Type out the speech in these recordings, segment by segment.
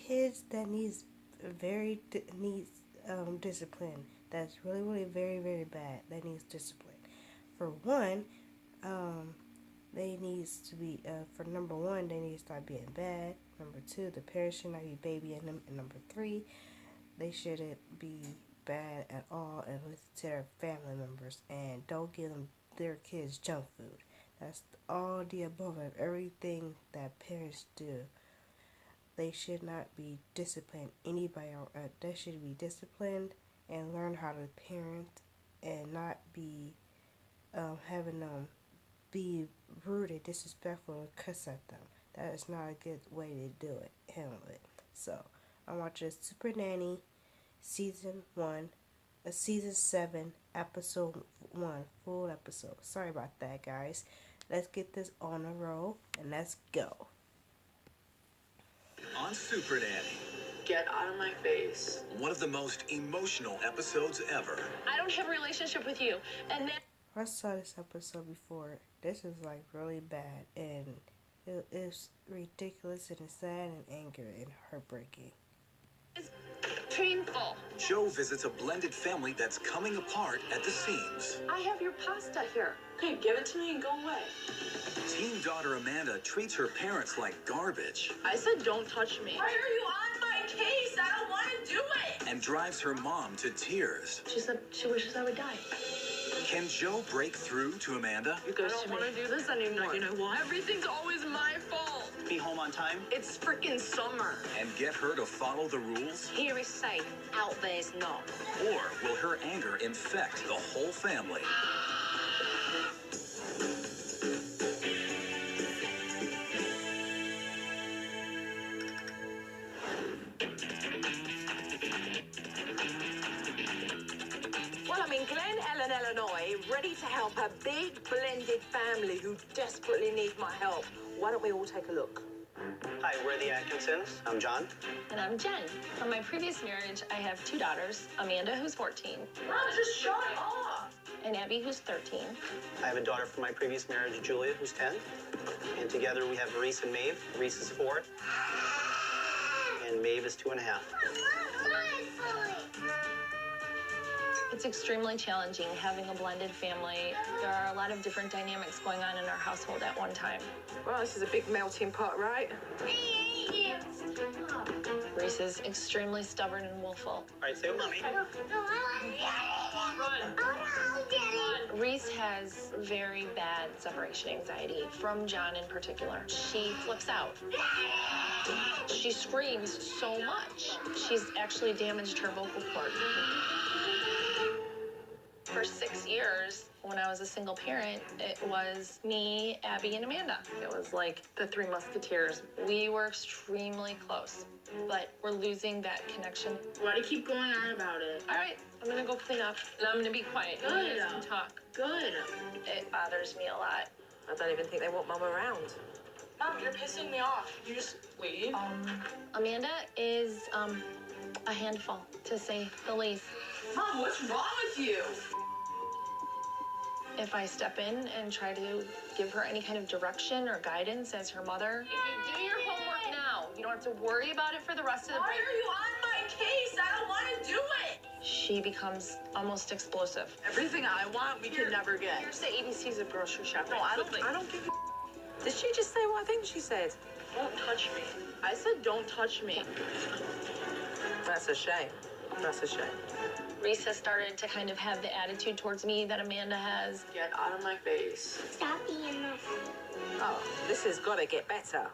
kids that needs discipline. That's really very bad. That needs discipline. For one, they needs to be for number one, they need to start being bad. Number two, the parents should not be babying them. And number three, they shouldn't be bad at all and listen to their family members, and don't give them their kids junk food. That's all the above of everything that parents do. They should not be disciplined. Anybody they should be disciplined and learn how to parent, and not be having them be rude and disrespectful and cuss at them. That is not a good way to do it, handle it. So I'm watching Super Nanny season 1, season 7, episode 1, full episode. Sorry about that, guys. Let's get this on the roll and let's go. On Super Nanny. Get out of my face. One of the most emotional episodes ever. I don't have a relationship with you. And then I saw this episode before. This is like really bad, and it's ridiculous, and it's sad and angry and heartbreaking. it's painful. Joe visits a blended family that's coming apart at the seams. I have your pasta here. Okay, give it to me and go away. Teen daughter Amanda treats her parents like garbage. I said don't touch me. Why are you on my case? I don't want to do it. And drives her mom to tears. She said she wishes I would die. Can Joe break through to Amanda? I don't want to do this anymore. You know what? Everything's always my fault. Be home on time? It's freaking summer. And get her to follow the rules? Here is safe. Out there's not. Or will her anger infect the whole family? Well, I'm in Glen Ellen, Illinois, ready to help a big blended family who desperately need my help. Why don't we all take a look? Hi, we're the Atkinsons. I'm John. And I'm Jen. From my previous marriage, I have 2 daughters, Amanda, who's 14, Mom, just shut off. and Abby, who's 13. I have a daughter from my previous marriage, Julia, who's 10. And together we have Reese and Maeve. Reese is 4. And Maeve is 2.5. It's extremely challenging having a blended family. There are a lot of different dynamics going on in our household at one time. Well, this is a big melting pot, right? Reese is extremely stubborn and willful. All right, say mommy. Reese has very bad separation anxiety from John in particular. She flips out. She screams so much. She's actually damaged her vocal cord. For 6 years, when I was a single parent, it was me, Abby, and Amanda. It was like the 3 musketeers. We were extremely close, but we're losing that connection. Why do you keep going on about it? All right, I'm gonna go clean up, and I'm gonna be quiet. You Good. guys can talk. Good. It bothers me a lot. I don't even think they want Mom around. Mom, you're pissing me off. You just leave. Amanda is a handful, to say the least. Mom, what's wrong with you? If I step in and try to give her any kind of direction or guidance as her mother, if you do your homework now, you don't have to worry about it for the rest of the Why break. are you on my case? I don't want to do it. She becomes almost explosive. Everything I want, we can never get. Here's the ABCs of grocery shopping. No, I don't give a... Did she just say what I think she said? Don't touch me. I said don't touch me. That's a shame. That's a shame. Reese has started to kind of have the attitude towards me that Amanda has. Get out of my face. Stop being my friend. Oh, this has got to get better.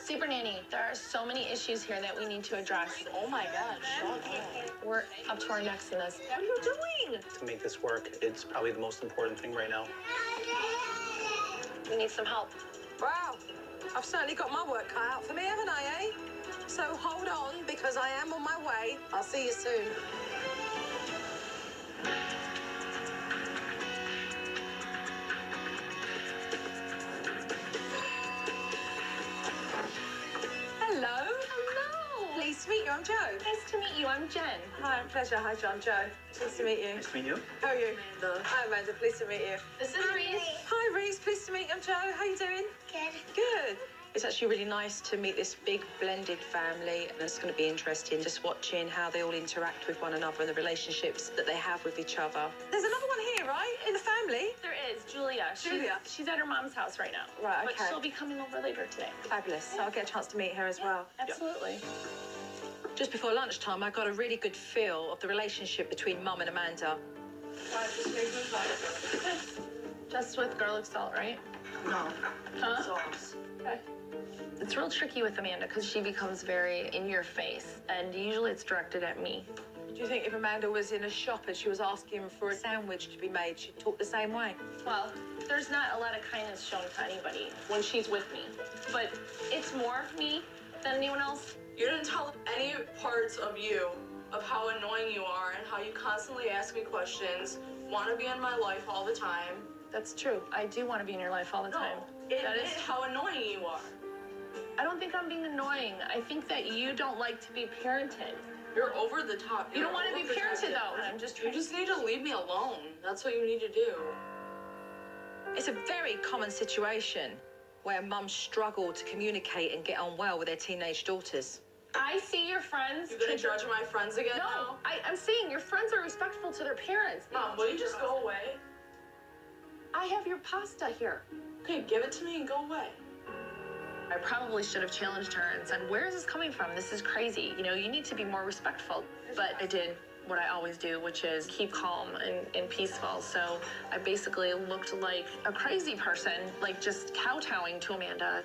Super Nanny, there are so many issues here that we need to address. Oh my God, shut up. We're up to our necks in this. What are you doing? To make this work, it's probably the most important thing right now. We need some help. Wow, I've certainly got my work cut out for me, haven't I, eh? So hold on, because I am on my way. I'll see you soon. Hello. Hello. Pleased to meet you. I'm Joe. Nice to meet you. I'm Jen. Hi, pleasure. Hi, John. Joe. Nice to meet you. Nice to meet you. How are you? Amanda. Hi, Amanda. Pleased to meet you. This is Reese. Hi, Reese. Pleased to meet you. I'm Joe. How you doing? Good. Good. It's actually really nice to meet this big blended family, and it's going to be interesting just watching how they all interact with one another and the relationships that they have with each other. There's another one here, right? In the family? There is, Julia. She's at her mom's house right now. Right, okay. But she'll be coming over later today. Fabulous. So I'll get a chance to meet her as well. Absolutely. Just before lunchtime, I got a really good feel of the relationship between Mum and Amanda. Just with garlic salt, right? No. Huh? Sauce. Okay. It's real tricky with Amanda because she becomes very in your face, and usually it's directed at me. Do you think if Amanda was in a shop and she was asking for a sandwich to be made, she'd talk the same way? Well, there's not a lot of kindness shown to anybody when she's with me, but it's more of me than anyone else. You didn't tell any parts of you of how annoying you are and how you constantly ask me questions, want to be in my life all the time. That's true. I do want to be in your life all the time. That is how annoying you are. I don't think I'm being annoying. I think that you don't like to be parented. You're over the top. You don't want to be parented, though. I'm just You just need to leave me alone. That's what you need to do. It's a very common situation where mums struggle to communicate and get on well with their teenage daughters. I see your friends. You're gonna judge my friends again now? I'm saying your friends are respectful to their parents. Mom, will you just go away? I have your pasta here. Okay, give it to me and go away. I probably should have challenged her and said, where is this coming from? This is crazy. You know, you need to be more respectful. But I did what I always do, which is keep calm and peaceful. So I basically looked like a crazy person, like just kowtowing to Amanda.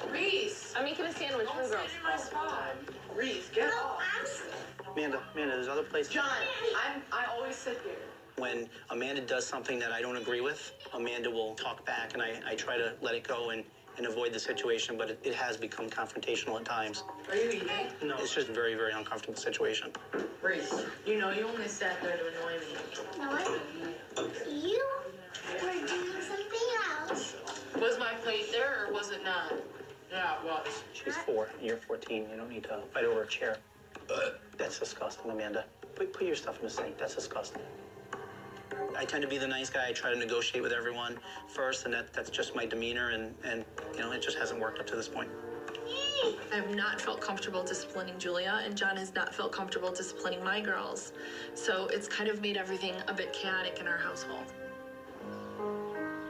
Reese! I'm making a sandwich for Don't the sit girls. in my spot. Reese, get off. Amanda, there's other places. John, I always sit here. When Amanda does something that I don't agree with, Amanda will talk back, and I try to let it go and avoid the situation, but it has become confrontational at times. Are you eating? No, it's just a very, very uncomfortable situation. Reese, you know you only sat there to annoy me. No, you were doing something else. Was my plate there or was it not? Yeah, it was. She's 4, and you're 14. You don't need to fight over a chair. That's disgusting, Amanda. Put your stuff in the sink. That's disgusting. I tend to be the nice guy. I try to negotiate with everyone first, and that's just my demeanor, and you know, it just hasn't worked up to this point. I have not felt comfortable disciplining Julia, and John has not felt comfortable disciplining my girls. So it's kind of made everything a bit chaotic in our household.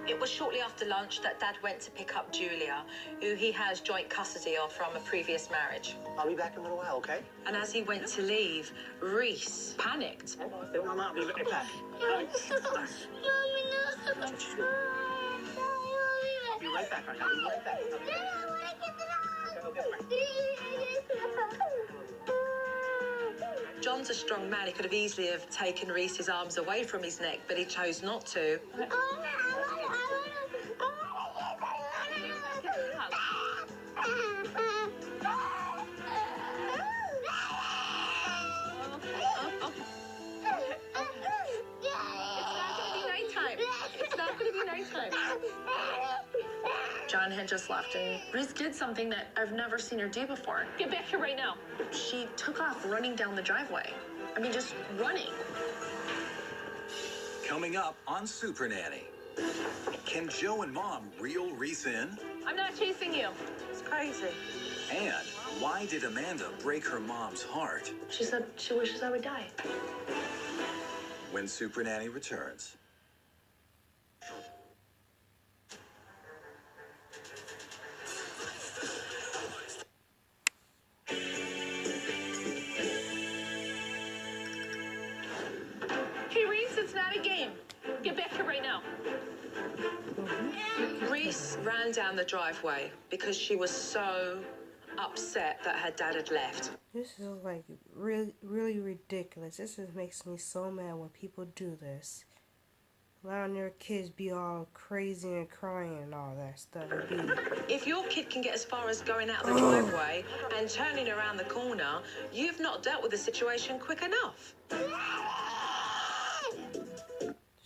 It was shortly after lunch that Dad went to pick up Julia, who he has joint custody of from a previous marriage. I'll be back in a little while, okay? And as he went to leave, Reese panicked. Mom, I'll be right back. Mommy, no. Be right back, honey. I'll be right back. I want to get John's a strong man. He could have easily have taken Reese's arms away from his neck, but he chose not to. It's not going to be nighttime. John had just left, and Reese did something that I've never seen her do before. Get back here right now. She took off running down the driveway. I mean, just running. Coming up on Super Nanny. Can Joe and Mom reel Reese in? I'm not chasing you. It's crazy. And why did Amanda break her mom's heart? She said she wishes I would die. When Super Nanny returns. Hey, Reese, it's not a game. Get back here right now. Reese ran down the driveway because she was so upset that her dad had left. This is like really, really ridiculous. This just makes me so mad when people do this. Allowing their kids be all crazy and crying and all that stuff. If your kid can get as far as going out of the driveway and turning around the corner, you've not dealt with the situation quick enough.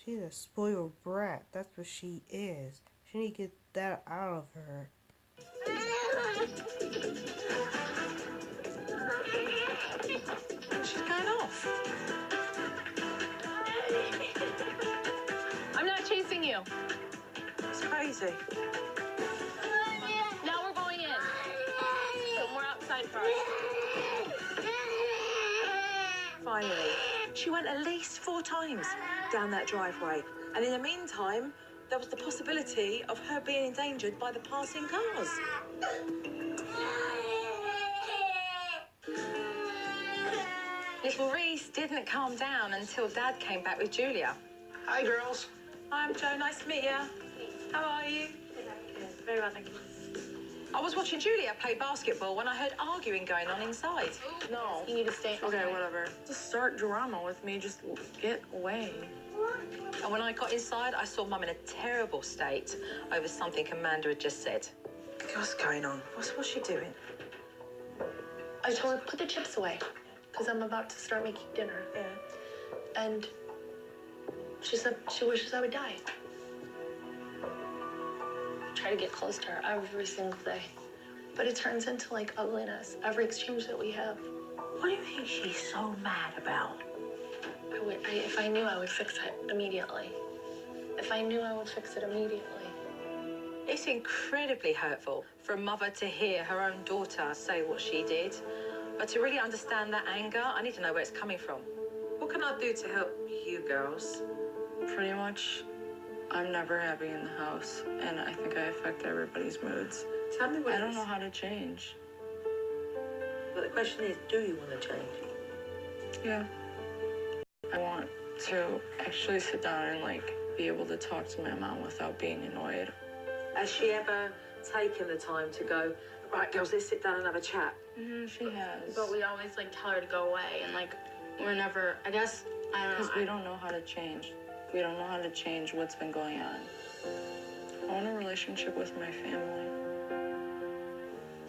She's a spoiled brat. That's what she is. She need to get that out of her. She's going off. I'm not chasing you. It's crazy. Now we're going in. Finally, she went at least 4 times down that driveway. And in the meantime, there was the possibility of her being endangered by the passing cars. Little Reese didn't calm down until Dad came back with Julia. Hi, girls. Hi, I'm Jo. Nice to meet you. How are you? Very well, thank you. I was watching Julia play basketball when I heard arguing going on inside. No. You need to stay. Okay, whatever. Just start drama with me. Just get away. And when I got inside, I saw Mum in a terrible state over something Amanda had just said. What's going on? What's she doing? I told her, put the chips away, because I'm about to start making dinner. Yeah. And she said she wishes I would die. Try to get close to her every single day. But it turns into, like, ugliness, every exchange that we have. What do you think she's so mad about? If I knew, I would fix it immediately. If I knew, I would fix it immediately. It's incredibly hurtful for a mother to hear her own daughter say what she did. But to really understand that anger, I need to know where it's coming from. What can I do to help you girls? Pretty much, I'm never happy in the house, and I think I affect everybody's moods. Tell me what I it don't is. know how to change. But the question is, do you want to change? Yeah. I want to actually sit down and, like, be able to talk to my mom without being annoyed. Has she ever taken the time to go, right, girls, let's sit down and have a chat? She has. But we always, like, tell her to go away, and, like, we're never, I guess, I don't know. Because we don't know how to change. We don't know how to change what's been going on. I want a relationship with my family.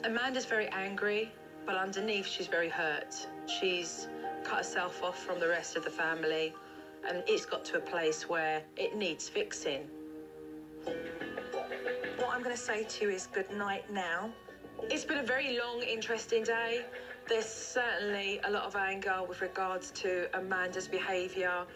Amanda's very angry, but underneath she's very hurt. She's cut herself off from the rest of the family, and it's got to a place where it needs fixing. What I'm going to say to you is good night now. It's been a very long, interesting day. There's certainly a lot of anger with regards to Amanda's behaviour.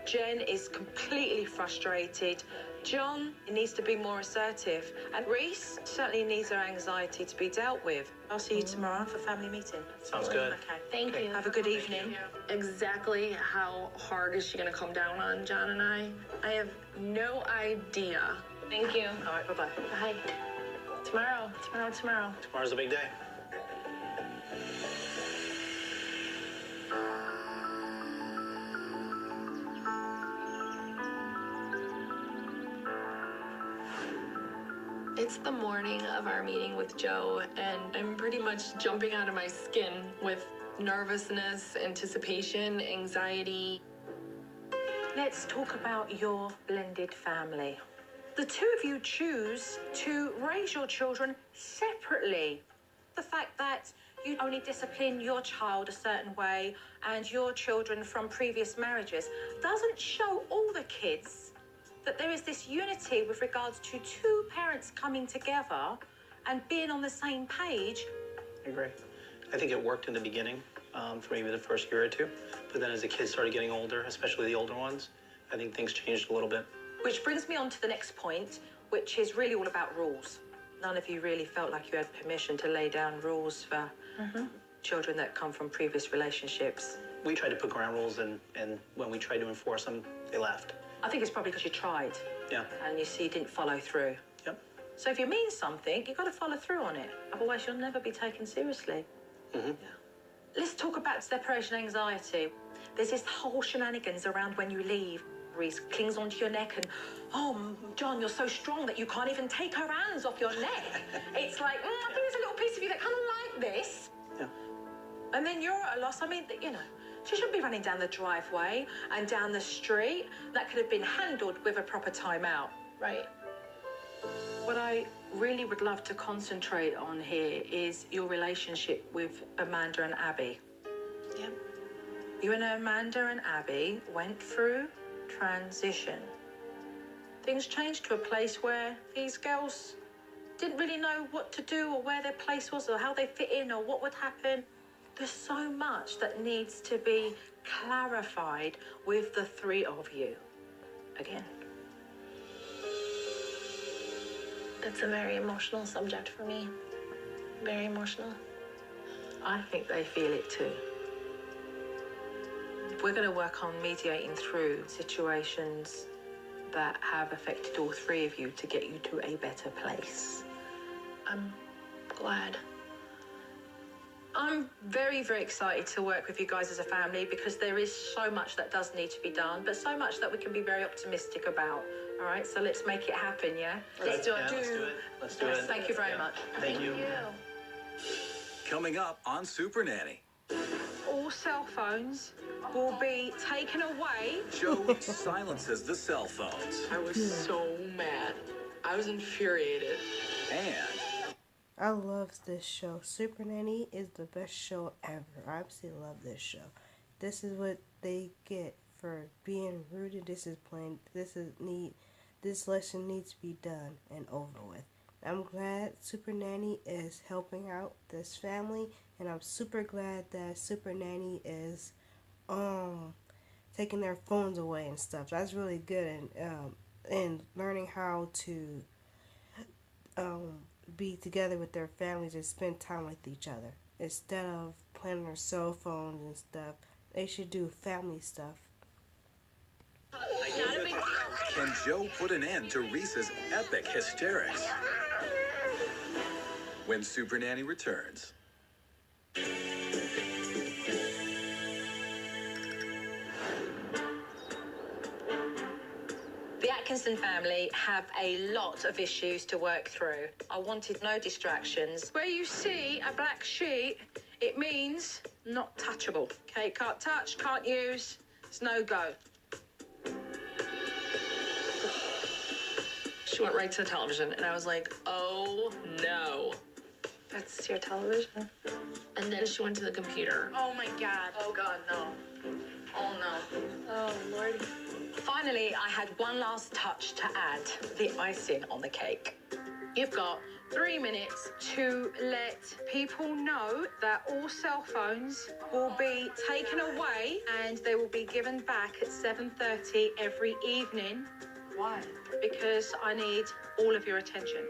Jen is completely frustrated. John needs to be more assertive. And Reese certainly needs her anxiety to be dealt with. I'll see you tomorrow for family meeting. Sounds good. Okay. Thank you. Have a good evening. Exactly how hard is she going to come down on John and I? I have no idea. Thank you. All right, bye-bye. Bye. Tomorrow. Tomorrow's a big day. It's the morning of our meeting with Joe, and I'm pretty much jumping out of my skin with nervousness, anticipation, anxiety. Let's talk about your blended family. The two of you choose to raise your children separately. The fact that you only discipline your child a certain way and your children from previous marriages doesn't show all the kids that there is this unity with regards to two parents coming together and being on the same page. I agree. I think it worked in the beginning, for maybe the first year or two. But then as the kids started getting older, especially the older ones, I think things changed a little bit. Which brings me on to the next point, which is really all about rules. None of you really felt like you had permission to lay down rules for children that come from previous relationships. We tried to put ground rules, and when we tried to enforce them, they laughed. I think it's probably because you tried. Yeah. And you see you didn't follow through. Yep. So if you mean something, you've got to follow through on it. Otherwise, you'll never be taken seriously. Mm-hmm. Yeah. Let's talk about separation anxiety. There's this whole shenanigans around when you leave. Reese clings onto your neck and, oh, John, you're so strong that you can't even take her hands off your neck. It's like, I think there's a little piece of you that kind of like this. Yeah. And then you're at a loss. I mean, you know, she shouldn't be running down the driveway and down the street. That could have been handled with a proper timeout. Right. What I really would love to concentrate on here is your relationship with Amanda and Abby. Yeah. You and Amanda and Abby went through transition. Things changed to a place where these girls didn't really know what to do or where their place was or how they fit in or what would happen. There's so much that needs to be clarified with the three of you. Again. It's a very emotional subject for me. Very emotional. I think they feel it too. We're going to work on mediating through situations that have affected all three of you to get you to a better place. I'm glad. I'm very, very excited to work with you guys as a family because there is so much that does need to be done, but so much that we can be very optimistic about. All right, so let's make it happen, yeah? Let's do it. Let's do it. Thank you very much. Thank you. Coming up on Super Nanny, All cell phones will be taken away. Joe silences the cell phones. I was so mad. I was infuriated. And I love this show. Super Nanny is the best show ever. I absolutely love this show. This is what they get for being rooted. This lesson needs to be done and over with. I'm glad Super Nanny is helping out this family, and I'm super glad that Super Nanny is taking their phones away and stuff. That's really good, and learning how to be together with their families and spend time with each other instead of playing on their cell phones and stuff. They should do family stuff. can Joe put an end to Reese's epic hysterics? When Super Nanny returns. The Atkinson family have a lot of issues to work through. I wanted no distractions. Where you see a black sheet, it means not touchable. Okay, can't touch, can't use, it's no go. She went right to the television, and I was like, oh no. That's your television. And then she went to the computer. Oh my God. Oh God, no. Oh no. Oh, Lord. Finally, I had one last touch to add, the icing on the cake. You've got 3 minutes to let people know that all cell phones will be taken away and they will be given back at 7:30 every evening. Why? Because I need all of your attention.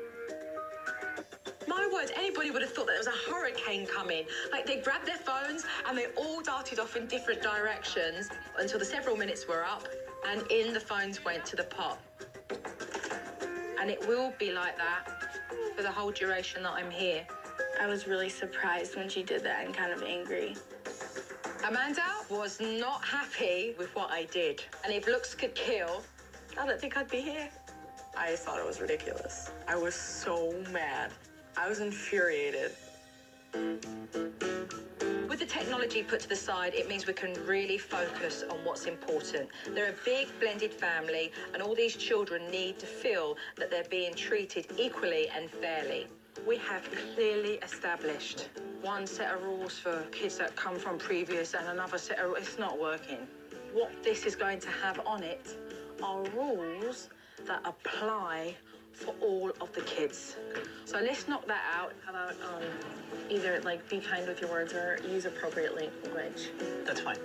My word, anybody would have thought that there was a hurricane coming. Like, they grabbed their phones and they all darted off in different directions until the several minutes were up, and in the phones went to the pot. And it will be like that for the whole duration that I'm here. I was really surprised when she did that and kind of angry. Amanda was not happy with what I did. And if looks could kill, I don't think I'd be here. I thought it was ridiculous. I was so mad. I was infuriated. With the technology put to the side, it means we can really focus on what's important. They're a big blended family, and all these children need to feel that they're being treated equally and fairly. We have clearly established one set of rules for kids that come from previous and another set of... It's not working. What this is going to have on it are rules that apply for all of the kids. So let's knock that out. How about either like be kind with your words or use appropriate language? That's fine.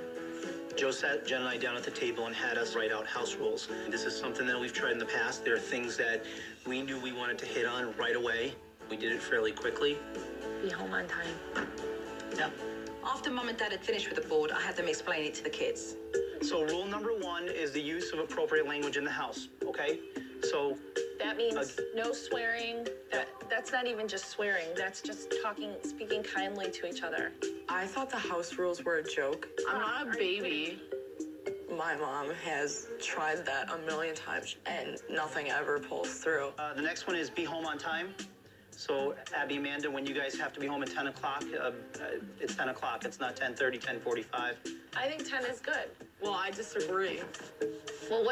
Joe sat Jen and I down at the table and had us write out house rules. This is something that we've tried in the past. There are things that we knew we wanted to hit on right away. We did it fairly quickly. Be home on time. Yeah. After Mum and Dad had finished with the board, I had them explain it to the kids. So rule number 1 is the use of appropriate language in the house, okay? So That means no swearing. That's not even just swearing. That's just speaking kindly to each other. I thought the house rules were a joke. I'm not a baby. My mom has tried that a million times, and nothing ever pulls through. the next one is be home on time. So Abby, Amanda, when you guys have to be home at 10 o'clock, it's 10 o'clock. It's not 10:30, 10:45. I think 10 is good. Well, I disagree. Well,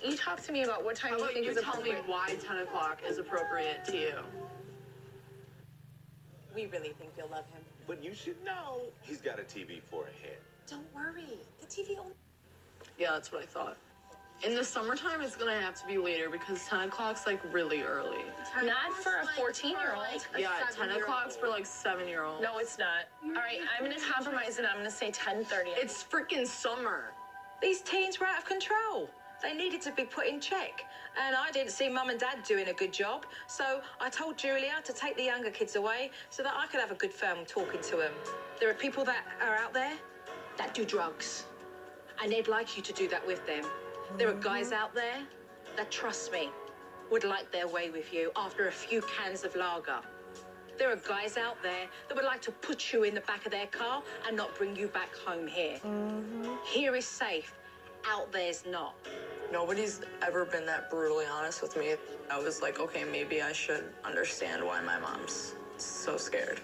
you talk to me about what time How you about think you is tell me appropriate. why 10 o'clock is appropriate to you? We really think you'll love him. But you should know he's got a TV for a head. Don't worry. The TV only... Yeah, that's what I thought. In the summertime, it's gonna have to be later because 10 o'clock's like really early. Not for a 14-year-old. Yeah, 10 o'clock's for like 7-year-olds. No, it's not. All right, I'm going to compromise and I'm going to say 10:30. It's freaking summer. These teens were out of control. They needed to be put in check. And I didn't see Mum and Dad doing a good job. So I told Julia to take the younger kids away so that I could have a good firm talking to them. There are people that are out there that do drugs. And they'd like you to do that with them. There are guys out there that, trust me, would like their way with you after a few cans of lager. There are guys out there that would like to put you in the back of their car and not bring you back home here. Here is safe. Out there's not. Nobody's ever been that brutally honest with me. I was like, okay, maybe I should understand why my mom's so scared.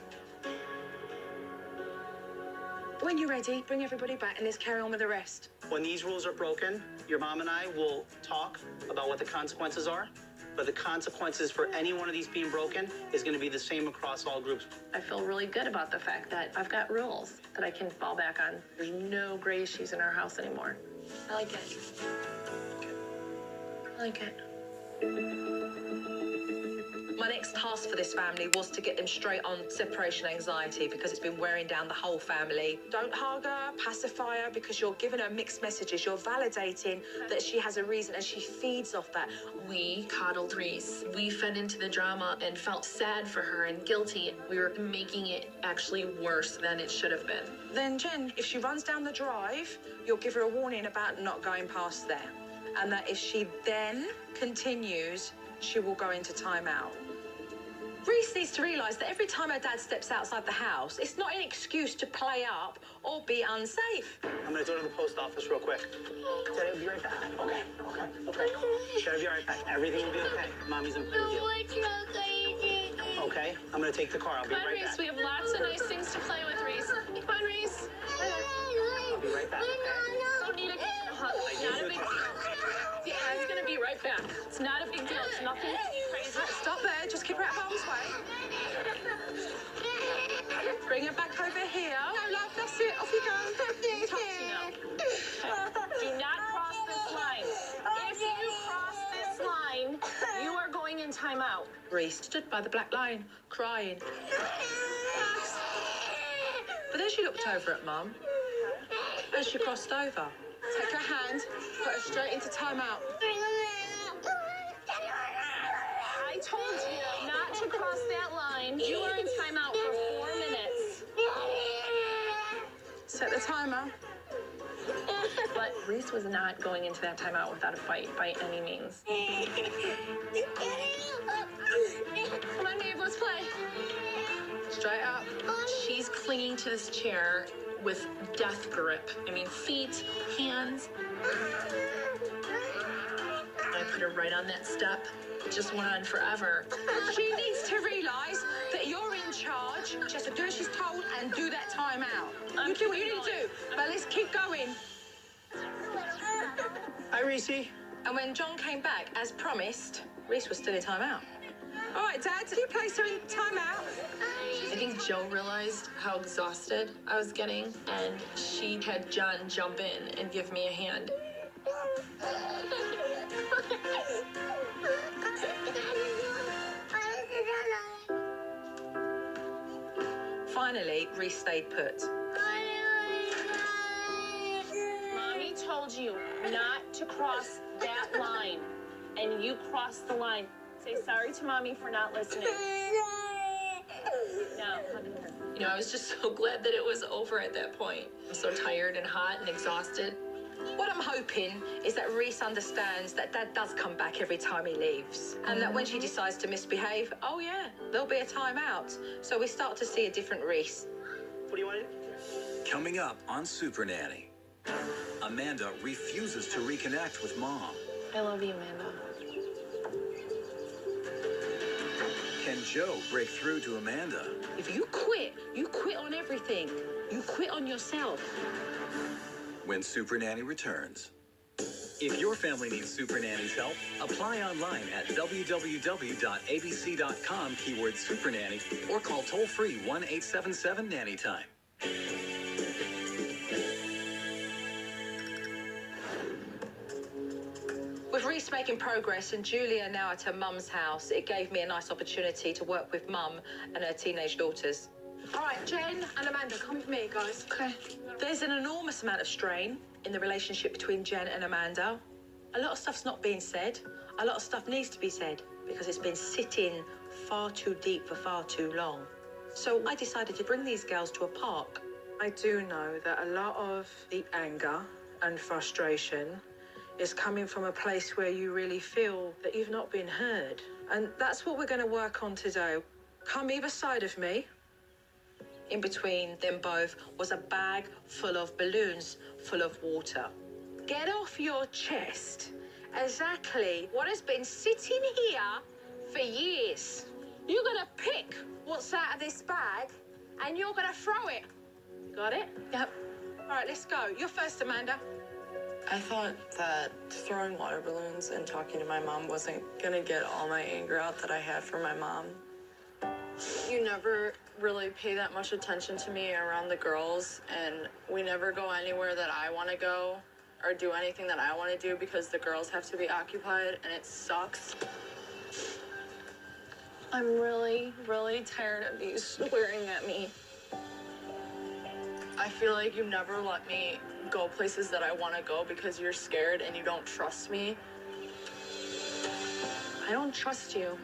When you're ready, bring everybody back and let's carry on with the rest. When these rules are broken, your mom and I will talk about what the consequences are. But the consequences for any one of these being broken is going to be the same across all groups. I feel really good about the fact that I've got rules that I can fall back on. There's no gray issues in our house anymore. I like it. I like it. My next task for this family was to get them straight on separation anxiety because it's been wearing down the whole family. Don't hug her, pacify her, because you're giving her mixed messages. You're validating that she has a reason and she feeds off that. We coddled Reese. We fed into the drama and felt sad for her and guilty. We were making it actually worse than it should have been. Then Jen, if she runs down the drive, you'll give her a warning about not going past there. And that if she then continues, she will go into timeout. Reese needs to realise that every time her dad steps outside the house, it's not an excuse to play up or be unsafe. I'm going to go to the post office real quick. Daddy will be right back. Okay. Daddy will be right back. Everything will be okay. Mommy's in play with you. What truck are you taking? Okay, I'm going to take the car. I'll be Come on, right Reese. back. We have lots of nice things to play with, Reese. Come on, Reese. I'll be right back. Don't need a hug. Not a big deal. Yeah, he's gonna be right back. It's not a big deal. It's nothing crazy. Stop there. Just keep her out of harm's way. Bring her back over here. No, love, that's it. Off you go. Talk to you now. Do not cross this line. If you cross this line, you are going in timeout. Reese stood by the black line, crying. But then she looked over at Mum, and she crossed over. Take her hand, put her straight into timeout. I told you not to cross that line. You are in timeout for 4 minutes. Set the timer. But Reese was not going into that timeout without a fight by any means. Come on, babe, let's play. Straight up. She's clinging to this chair with death grip. I mean, feet, hands. I put her right on that step. It just went on forever. She needs to realise that you're in charge. She has to do as she's told and do that timeout. You do what you need to do, but let's keep going. Hi, Reese. And when John came back, as promised, Reese was still in timeout. All right, Dad, did you place her in timeout? I think Joe realized how exhausted I was getting, and she had John jump in and give me a hand. Finally, Reese stayed put. Mommy told you not to cross that line, and you crossed the line. Say sorry to Mommy for not listening. Now, hugging her. You know, I was just so glad that it was over at that point. I'm so tired and hot and exhausted. What I'm hoping is that Reese understands that Dad does come back every time he leaves. And that when she decides to misbehave, oh yeah, there'll be a timeout. So we start to see a different Reese. What do you want to do? Coming up on Super Nanny, Amanda refuses to reconnect with Mom. I love you, Amanda. Can Joe break through to Amanda? If you quit on everything. You quit on yourself. When Super Nanny returns. If your family needs Super Nanny's help, apply online at www.abc.com keyword Super Nanny or call toll-free 1-877-NANNY-TIME. With Reese making progress and Julia now at her mum's house, it gave me a nice opportunity to work with Mum and her teenage daughters. All right, Jen and Amanda, come with me, guys. Okay. There's an enormous amount of strain in the relationship between Jen and Amanda. A lot of stuff's not being said. A lot of stuff needs to be said because it's been sitting far too deep for far too long. So I decided to bring these girls to a park. I do know that a lot of the anger and frustration is coming from a place where you really feel that you've not been heard. And that's what we're going to work on today. Come either side of me. In between them both was a bag full of balloons full of water. Get off your chest exactly what has been sitting here for years. You're gonna pick what's out of this bag and you're gonna throw it. Got it? Yep. All right, let's go. You're first, Amanda. I thought that throwing water balloons and talking to my mom wasn't gonna get all my anger out that I had for my mom. You never really pay that much attention to me around the girls, and we never go anywhere that I want to go or do anything that I want to do because the girls have to be occupied, and it sucks. I'm really, really tired of you swearing at me. I feel like you never let me go places that I want to go because you're scared and you don't trust me. I don't trust you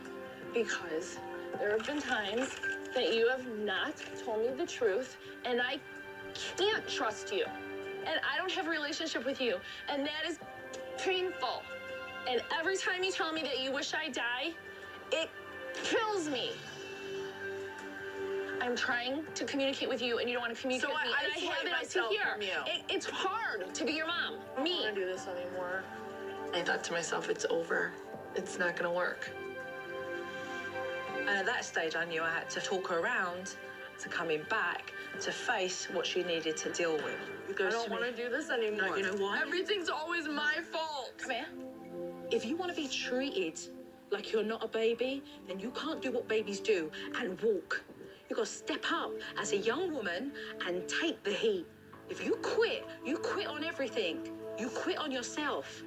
because there have been times that you have not told me the truth, and I can't trust you. And I don't have a relationship with you, and that is painful. And every time you tell me that you wish I die, it kills me. I'm trying to communicate with you, and you don't want to communicate with me. And I have it out to here. It's hard to be your mom. I don't want to do this anymore. I thought to myself, it's over. It's not going to work. And at that stage, I knew I had to talk her around to coming back to face what she needed to deal with. I don't want to do this anymore. No, you know what? Everything's always my fault. Come here. If you want to be treated like you're not a baby, then you can't do what babies do and walk. You got to step up as a young woman and take the heat. If you quit on everything. You quit on yourself.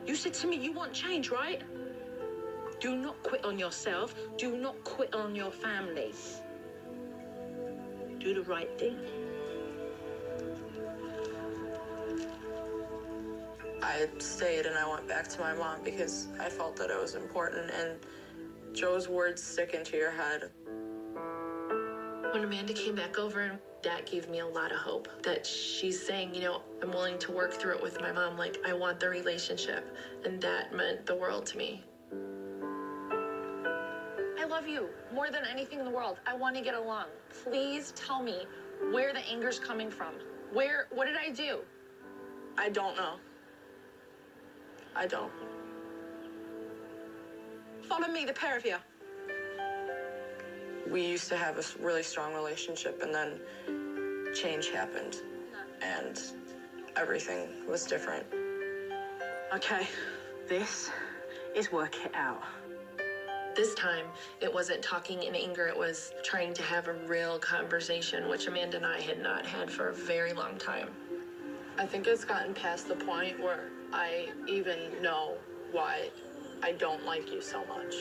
You said to me you want change, right? Do not quit on yourself. Do not quit on your family. Do the right thing. I stayed and I went back to my mom because I felt that it was important, and Joe's words stick into your head. When Amanda came back over, that gave me a lot of hope that she's saying, you know, I'm willing to work through it with my mom. Like, I want the relationship. And that meant the world to me. I love you more than anything in the world. I want to get along. Please tell me where the anger's coming from. What did I do? I don't know. I don't. Follow me, the pair of you. We used to have a really strong relationship, and then change happened, and everything was different. Okay, this is work it out. This time, it wasn't talking in anger. It was trying to have a real conversation, which Amanda and I had not had for a very long time. I think it's gotten past the point where I even know why I don't like you so much.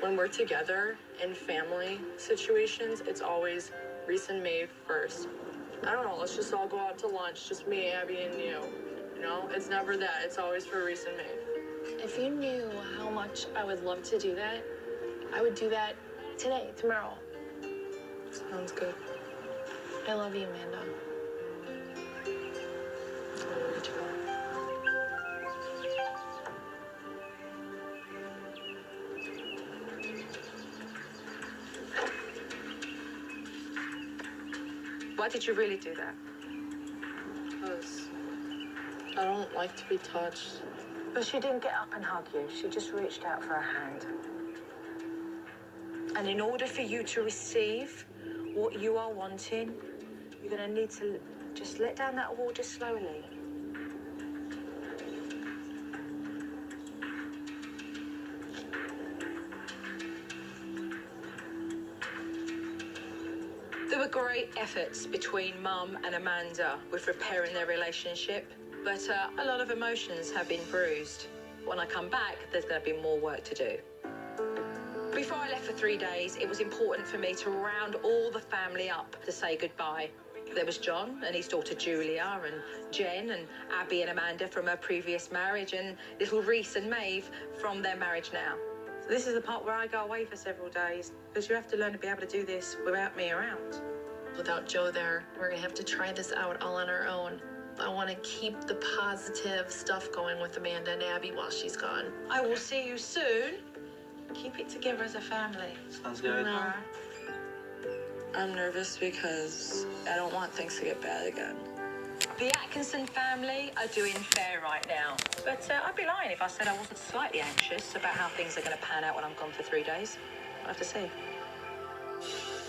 When we're together in family situations, it's always Reese and Maeve first. I don't know, let's just all go out to lunch, just me, Abby, and you. You know, it's never that. It's always for Reese and Maeve. If you knew how much I would love to do that, I would do that today, tomorrow. Sounds good. I love you, Amanda. Why did you really do that? Because I don't like to be touched. But she didn't get up and hug you. She just reached out for a hand. And in order for you to receive what you are wanting, you're going to need to just let down that water slowly. There were great efforts between Mum and Amanda with repairing their relationship, but a lot of emotions have been bruised. When I come back, there's going to be more work to do. Before I left for 3 days, it was important for me to round all the family up to say goodbye. There was John and his daughter Julia, and Jen and Abby and Amanda from her previous marriage, and little Reese and Maeve from their marriage now. So this is the part where I go away for several days, because you have to learn to be able to do this without me around. Without Joe there, we're gonna have to try this out all on our own. I want to keep the positive stuff going with Amanda and Abby while she's gone. I will see you soon. Keep it together as a family. Sounds good. All right. I'm nervous because I don't want things to get bad again. The Atkinson family are doing fair right now. But I'd be lying if I said I wasn't slightly anxious about how things are going to pan out when I'm gone for 3 days. I'll have to see.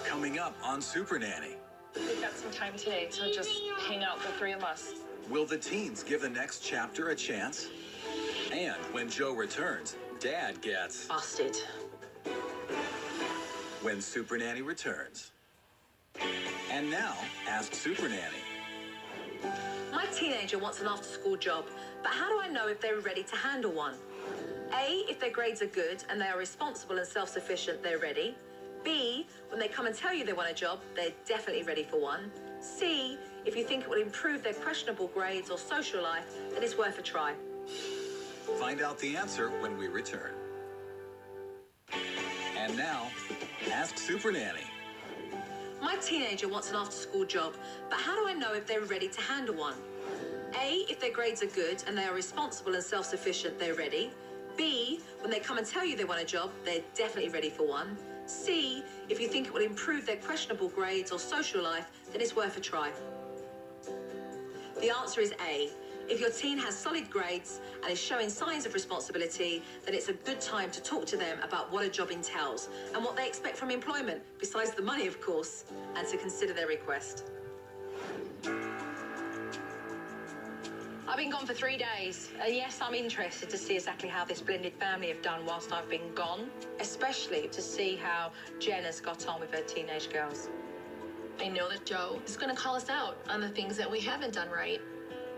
Coming up on Super Nanny. We've got some time today to just hang out, the three of us. Will the teens give the next chapter a chance? And when Joe returns, Dad gets... Busted. When Super Nanny returns. And now, Ask Super Nanny. My teenager wants an after-school job, but how do I know if they're ready to handle one? A, if their grades are good and they are responsible and self-sufficient, they're ready. B, when they come and tell you they want a job, they're definitely ready for one. C, if you think it will improve their questionable grades or social life, then it's worth a try. Find out the answer when we return. And now, Ask Super Nanny. My teenager wants an after-school job, but how do I know if they're ready to handle one? A, if their grades are good and they are responsible and self-sufficient, they're ready. B, when they come and tell you they want a job, they're definitely ready for one. C, if you think it will improve their questionable grades or social life, then it's worth a try. The answer is A. If your teen has solid grades and is showing signs of responsibility, then it's a good time to talk to them about what a job entails and what they expect from employment, besides the money, of course, and to consider their request. I've been gone for 3 days, and yes, I'm interested to see exactly how this blended family have done whilst I've been gone, especially to see how Jen has got on with her teenage girls. I know that Joe is gonna call us out on the things that we haven't done right.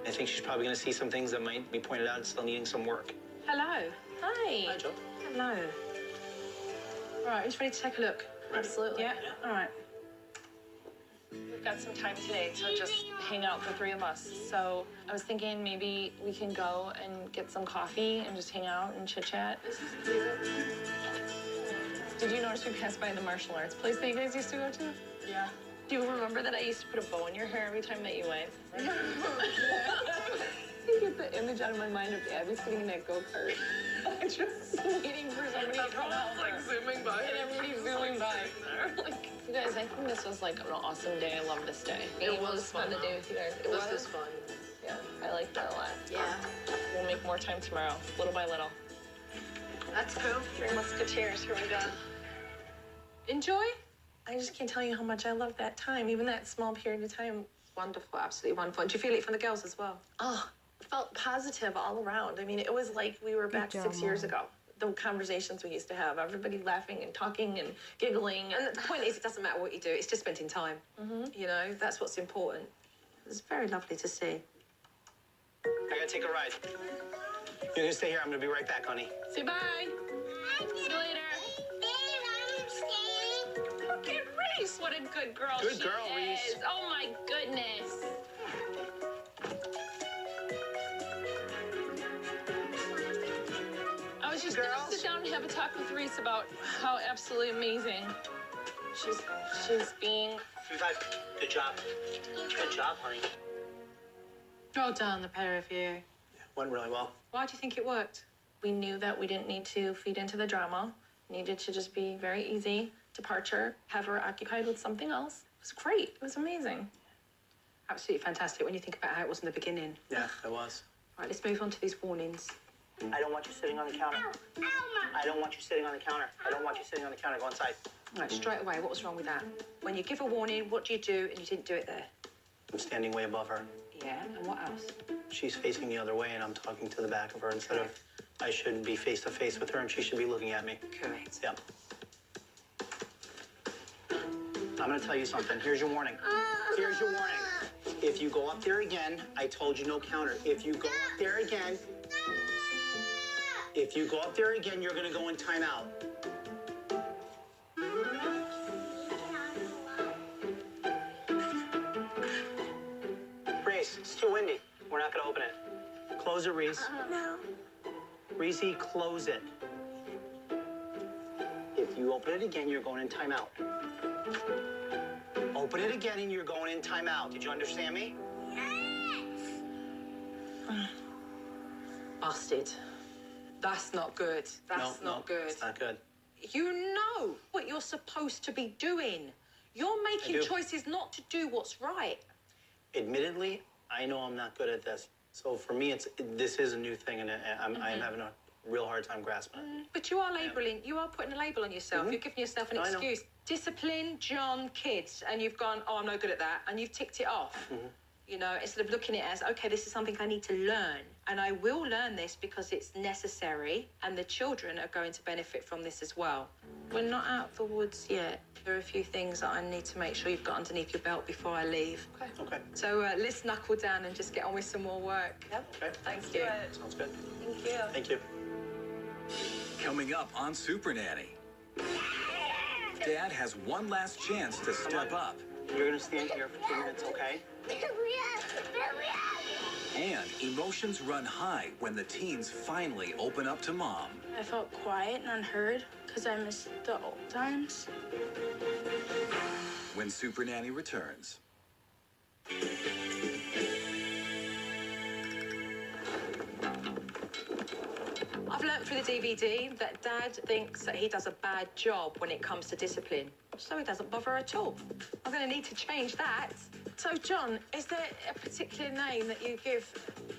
I think she's probably going to see some things that might be pointed out as still needing some work. Hello. Hi. Hi, Joe. Hello. All right, who's ready to take a look? Absolutely. Yeah? All right. We've got some time today to just hang out, the three of us. So I was thinking maybe we can go and get some coffee and just hang out and chit-chat. Did you notice we passed by the martial arts place that you guys used to go to? Yeah. Do you remember that I used to put a bow in your hair every time that you went? You get the image out of my mind of Abby sitting in that go-kart. Just waiting for somebody to come out. Like zooming by. And everybody's zooming by. Like, you guys, I think this was like an awesome day. I love this day. It was fun to do with you guys. This was fun. Yeah, I like that a lot. Yeah. We'll make more time tomorrow, little by little. That's cool. Three Musketeers, here we go. Enjoy? I just can't tell you how much I love that time, even that small period of time. Wonderful, absolutely wonderful. And do you feel it from the girls as well? Oh, felt positive all around. I mean, it was like we were back job, 6 years Mom. ago. The conversations we used to have, everybody laughing and talking and giggling. And the point is, it doesn't matter what you do, it's just spending time. You know, that's what's important. It's very lovely to see. I got to take a ride. You're going to stay here. I'm going to be right back, honey. Say bye. See you later. Look at Reese. What a good girl Good she girl, is. Reese. Oh, my goodness. I was just going to sit down and have a talk with Reese about how absolutely amazing she's being. Good job. Good job, honey. Well done, the pair of you. Yeah, went really well. Why do you think it worked? We knew that we didn't need to feed into the drama. Needed to just be very easy departure, have her occupied with something else. It was great. It was amazing. Absolutely fantastic when you think about how it was in the beginning. Yeah, it was. Right, let's move on to these warnings. I don't want you sitting on the counter. I don't want you sitting on the counter. I don't want you sitting on the counter. Go inside. Right, straight away, what was wrong with that? When you give a warning, what do you do and you didn't do it there? I'm standing way above her. Yeah, and what else? She's facing the other way, and I'm talking to the back of her instead of I should be face to face with her, and she should be looking at me. Correct. Yeah. I'm gonna tell you something. Here's your warning. Here's your warning. If you go up there again, I told you no counter. If you go up there again, you're gonna go in timeout. not gonna open it. Close it, Reese. No. Reese, close it. If you open it again, you're going in timeout. Open it again and you're going in timeout. Did you understand me? Busted. That's not good. That's No, not good. It's not good. You know what you're supposed to be doing. You're making choices not to do what's right. Admittedly, I know I'm not good at this. So for me, this is a new thing, and I'm having a real hard time grasping it. But you are labeling, you are putting a label on yourself. You're giving yourself an I know. excuse. Discipline, John, kids, and you've gone, oh, I'm no good at that, and you've ticked it off. You know, instead of looking at it as, okay, this is something I need to learn, and I will learn this because it's necessary, and the children are going to benefit from this as well. We're not out of the woods yet. There are a few things that I need to make sure you've got underneath your belt before I leave. Okay. So let's knuckle down and just get on with some more work. Yep. Okay. Thank you. Sounds good. Thank you. Thank you. Coming up on Super Nanny. Dad has one last chance to step up. You're gonna stand here for 2 minutes, okay? And emotions run high when the teens finally open up to Mom. I felt quiet and unheard because I missed the old times. When Super Nanny returns. I've learnt through the DVD that Dad thinks that he does a bad job when it comes to discipline, so he doesn't bother at all. I'm going to need to change that. So, John, is there a particular name that you give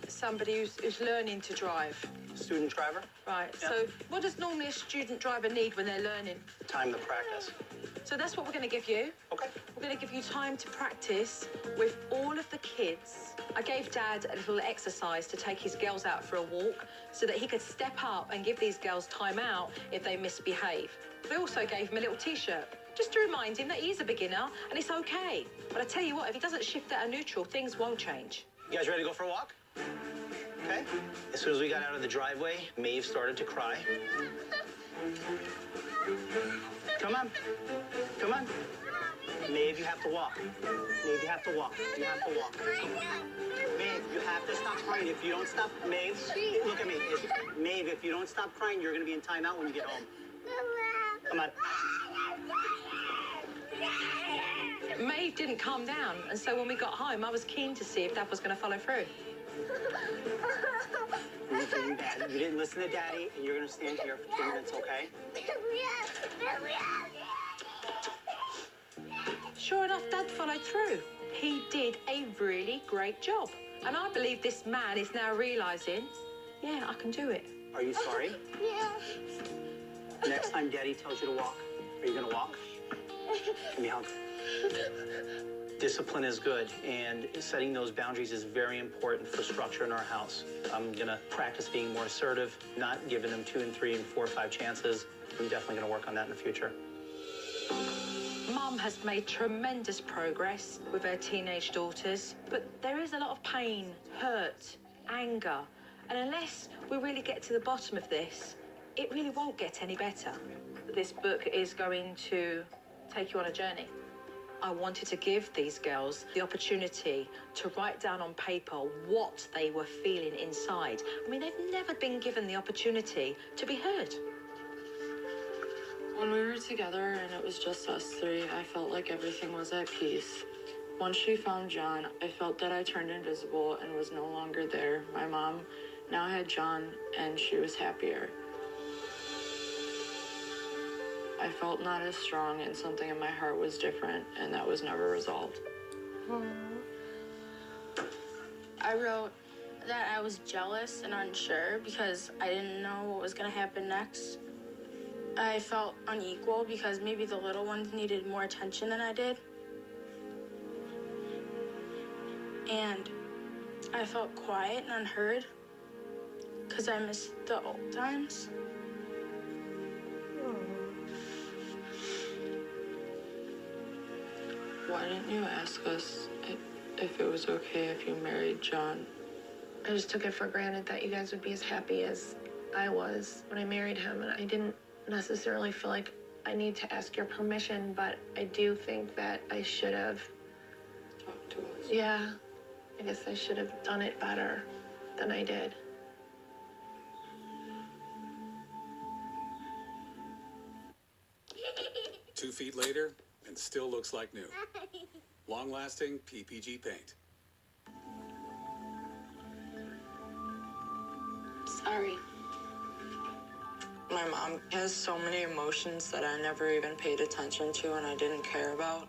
somebody who's learning to drive? Student driver? Right, Yeah. so what does normally a student driver need when they're learning? Time to practice. So that's what we're going to give you. Okay. We're going to give you time to practice with all of the kids. I gave Dad a little exercise to take his girls out for a walk so that he could step up and give these girls time out if they misbehave. We also gave him a little T-shirt just to remind him that he is a beginner and it's okay. But I tell you what, if he doesn't shift out of neutral, things won't change. You guys ready to go for a walk? Okay. As soon as we got out of the driveway, Maeve started to cry. Come on. Come on. Maeve, you have to walk. Maeve, you have to walk. You have to walk. Maeve, you have to stop crying. If you don't stop, Maeve, look at me. Maeve, if you don't stop crying, you're going to be in timeout when you get home. Come on. Maeve didn't calm down, and so when we got home, I was keen to see if Dad was going to follow through. You didn't listen to Daddy, and you're going to stand here for 2 minutes, okay? Sure enough, Dad followed through. He did a really great job. And I believe this man is now realising, yeah, I can do it. Are you sorry? Yeah. Next time Daddy tells you to walk, are you going to walk? Give me a hug. Discipline is good, and setting those boundaries is very important for structure in our house. I'm going to practice being more assertive, not giving them 2 and 3 and 4 or 5 chances. I'm definitely going to work on that in the future. Mum has made tremendous progress with her teenage daughters, but there is a lot of pain, hurt, anger, and unless we really get to the bottom of this, it really won't get any better. This book is going to take you on a journey. I wanted to give these girls the opportunity to write down on paper what they were feeling inside. I mean, they've never been given the opportunity to be heard. When we were together and it was just us three, I felt like everything was at peace. Once she found John, I felt that I turned invisible and was no longer there. My mom now had John and she was happier. I felt not as strong and something in my heart was different, and that was never resolved. I wrote that I was jealous and unsure because I didn't know what was going to happen next. I felt unequal because maybe the little ones needed more attention than I did. And I felt quiet and unheard because I missed the old times. Why didn't you ask us if it was okay if you married John? I just took it for granted that you guys would be as happy as I was when I married him, and I didn't necessarily feel like I need to ask your permission, but I do think that I should have. Talk to us. Yeah. I guess I should have done it better than I did. Two feet later, and still looks like new. Long-lasting PPG paint. Sorry. My mom has so many emotions that I never even paid attention to and I didn't care about.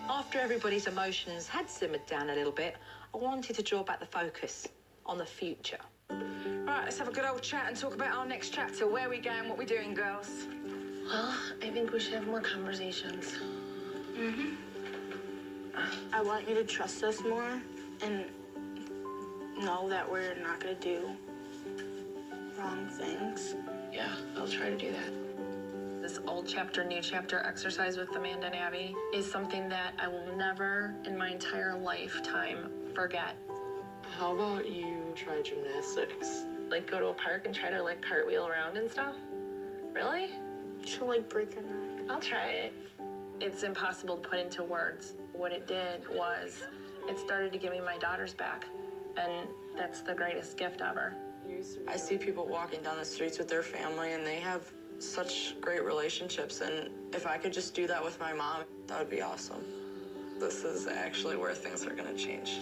After everybody's emotions had simmered down a little bit, I wanted to draw back the focus on the future. Right, let's have a good old chat and talk about our next chapter. Where we going, what we doing, girls? Well, I think we should have more conversations. I want you to trust us more and know that we're not gonna do wrong things. Yeah, I'll try to do that. This old chapter, new chapter exercise with Amanda and Abby is something that I will never in my entire lifetime forget. How about you try gymnastics? Like go to a park and try to like cartwheel around and stuff? Really? She'll like break her neck. I'll try it. It's impossible to put into words. What it did was it started to give me my daughters back. And that's the greatest gift ever. I see people walking down the streets with their family and they have such great relationships, and if I could just do that with my mom, that would be awesome. This is actually where things are gonna change.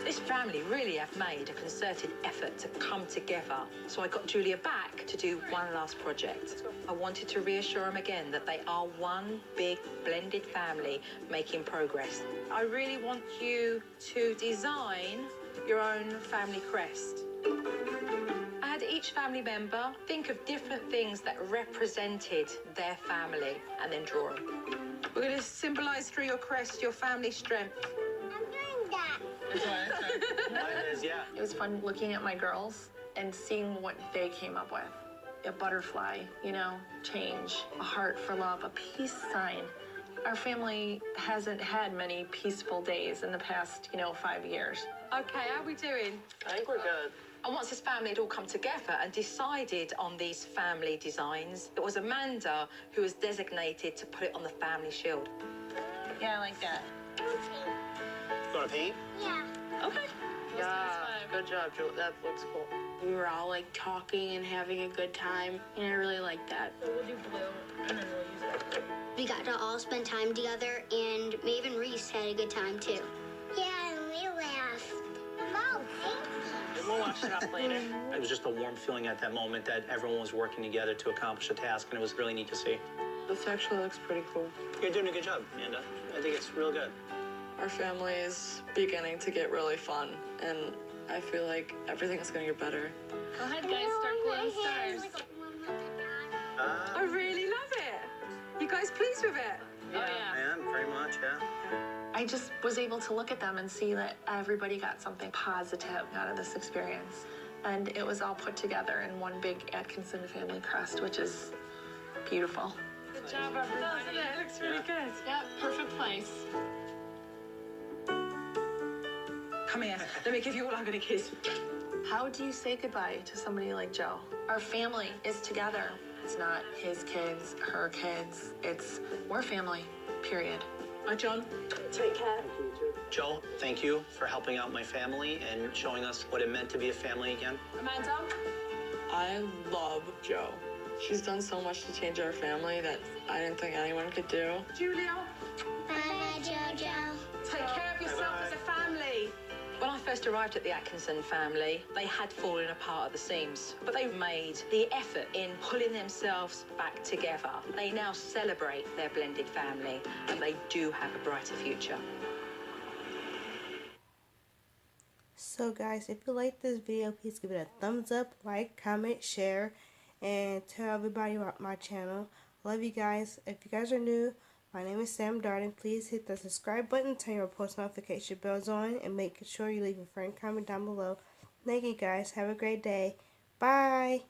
This family really have made a concerted effort to come together. So I got Julia back to do one last project. I wanted to reassure them again that they are one big blended family making progress. I really want you to design your own family crest. I had each family member think of different things that represented their family and then draw them. We're going to symbolise through your crest your family strength. It was fun looking at my girls and seeing what they came up with. A butterfly, you know, change, a heart for love, a peace sign. Our family hasn't had many peaceful days in the past, 5 years. Okay, how are we doing? I think we're good. And once this family had all come together and decided on these family designs, it was Amanda who was designated to put it on the family shield. Yeah, I like that. You want to paint? Yeah. Okay. Yeah, good job, Joe. That looks cool. We were all like talking and having a good time, and I really liked that. We'll do blue, and then we'll use that. We got to all spend time together, and Maeve and Reese had a good time too. Yeah, and we laughed. Mom, thank you. We'll watch it up later. It was just a warm feeling at that moment that everyone was working together to accomplish a task, and it was really neat to see. This actually looks pretty cool. You're doing a good job, Amanda. I think it's real good. Our family is beginning to get really fun, and I feel like everything is going to get better. Go ahead, guys, start gluing stars. I really love it. You guys pleased with it? Yeah. Man, very much, yeah. I just was able to look at them and see that everybody got something positive out of this experience. And it was all put together in one big Atkinson family crest, which is beautiful. Good job, everybody. It looks really good. Yep, perfect place. Come here. Let me give you all I'm going to kiss. How do you say goodbye to somebody like Joe? Our family is together. It's not his kids, her kids. We're family, period. Hi, John. Take care. Joe, thank you for helping out my family and showing us what it meant to be a family again. Amanda. I love Joe. She's done so much to change our family that I didn't think anyone could do. Julia. Bye, Jojo. Take care of yourself as a family. When I first arrived at the Atkinson family, they had fallen apart at the seams, but they made the effort in pulling themselves back together. They now celebrate their blended family, and they do have a brighter future. So guys, if you like this video, please give it a thumbs up, like, comment, share, and tell everybody about my channel. Love you guys. If you guys are new, my name is Sam Darden. Please hit the subscribe button, turn your post notification bells on, and make sure you leave a friend comment down below. Thank you guys. Have a great day. Bye.